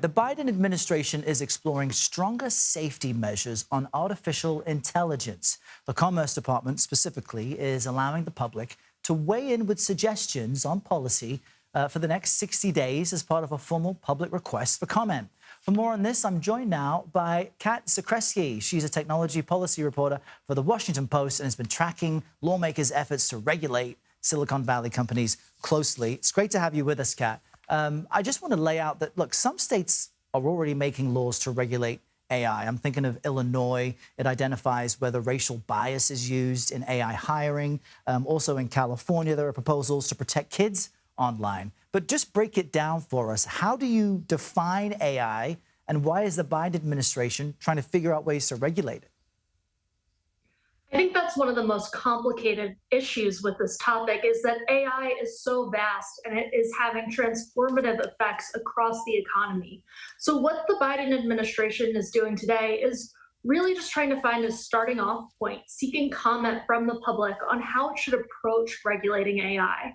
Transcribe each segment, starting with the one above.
The Biden administration is exploring stronger safety measures on artificial intelligence. The Commerce Department specifically is allowing the public to weigh in with suggestions on policy for the next 60 days as part of a formal public request for comment. For more on this, I'm joined now by Cat Zakrzewski. She's a technology policy reporter for The Washington Post and has been tracking lawmakers' efforts to regulate Silicon Valley companies closely. It's great to have you with us, Cat. I just want to lay out that, look, some states are already making laws to regulate AI. I'm thinking of Illinois. It identifies whether racial bias is used in AI hiring. Also in California, there are proposals to protect kids online. But just break it down for us. How do you define AI, and why is the Biden administration trying to figure out ways to regulate it? I think that's one of the most complicated issues with this topic is that AI is so vast and it is having transformative effects across the economy. So what the Biden administration is doing today is really just trying to find a starting off point, seeking comment from the public on how it should approach regulating AI.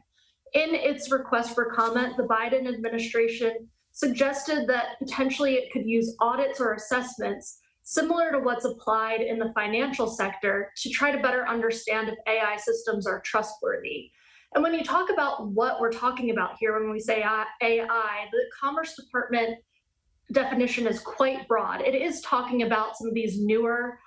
In its request for comment, the Biden administration suggested that potentially it could use audits or assessments similar to what's applied in the financial sector to try to better understand if AI systems are trustworthy. And when you talk about what we're talking about here, when we say AI, the Commerce Department definition is quite broad. It is talking about some of these newer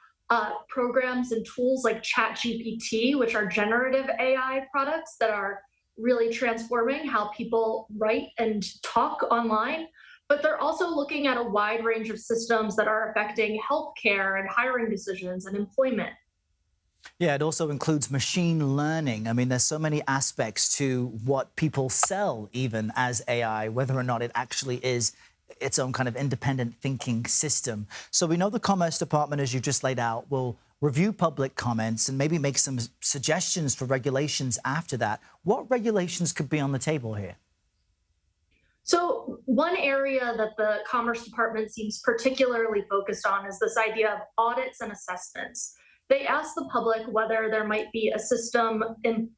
programs and tools like ChatGPT, which are generative AI products that are really transforming how people write and talk online. But they're also looking at a wide range of systems that are affecting healthcare and hiring decisions and employment. Yeah, it also includes machine learning. I mean, there's so many aspects to what people sell even as AI, whether or not it actually is its own kind of independent thinking system. So we know the Commerce Department, as you just laid out, will review public comments and maybe make some suggestions for regulations after that. What regulations could be on the table here? So one area that the Commerce Department seems particularly focused on is this idea of audits and assessments. They asked the public whether there might be a system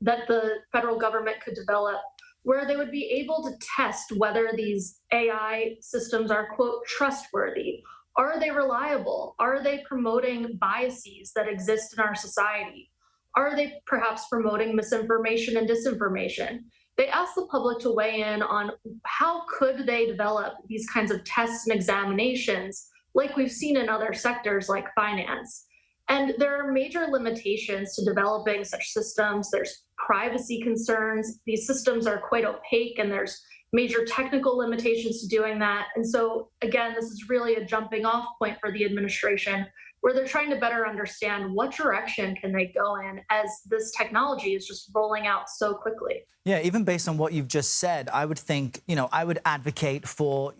that the federal government could develop where they would be able to test whether these AI systems are, quote, trustworthy. Are they reliable? Are they promoting biases that exist in our society? Are they perhaps promoting misinformation and disinformation? They asked the public to weigh in on how could they develop these kinds of tests and examinations like we've seen in other sectors like finance. And there are major limitations to developing such systems. There's privacy concerns. These systems are quite opaque and there's major technical limitations to doing that. And so, again, this is really a jumping off point for the administration where they're trying to better understand what direction can they go in as this technology is just rolling out so quickly. Yeah, even based on what you've just said, I would think, I would advocate for,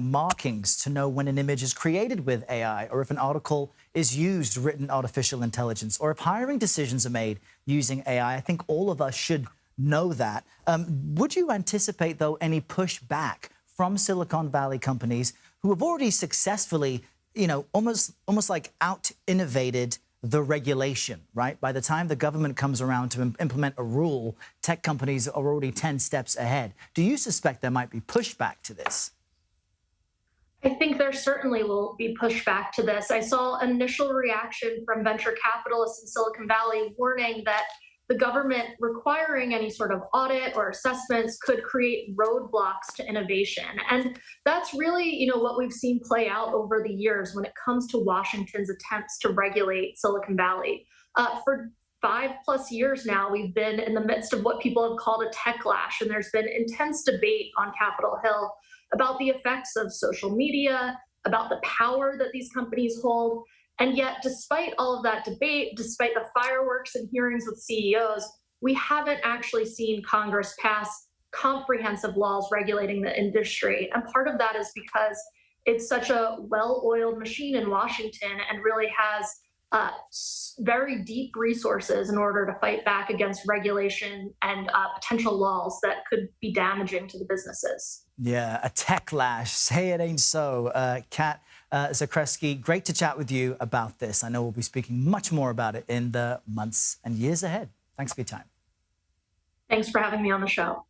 markings to know when an image is created with AI, or if an article is used written artificial intelligence, or if hiring decisions are made using AI. I think all of us should know that. Would you anticipate, though, any pushback from Silicon Valley companies who have already successfully almost like out-innovated the regulation, right? By the time the government comes around to implement a rule, tech companies are already 10 steps ahead. Do you suspect there might be pushback to this? I think there certainly will be pushback to this. I saw an initial reaction from venture capitalists in Silicon Valley warning that the government requiring any sort of audit or assessments could create roadblocks to innovation. And that's really, what we've seen play out over the years when it comes to Washington's attempts to regulate Silicon Valley. For 5+ years now, we've been in the midst of what people have called a techlash, and there's been intense debate on Capitol Hill about the effects of social media, about the power that these companies hold. And yet, despite all of that debate, despite the fireworks and hearings with CEOs, we haven't actually seen Congress pass comprehensive laws regulating the industry. And part of that is because it's such a well-oiled machine in Washington and really has very deep resources in order to fight back against regulation and potential laws that could be damaging to the businesses. Yeah, a tech lash. Say it ain't so. Cat Zakrzewski, great to chat with you about this. I know we'll be speaking much more about it in the months and years ahead. Thanks for your time. Thanks for having me on the show.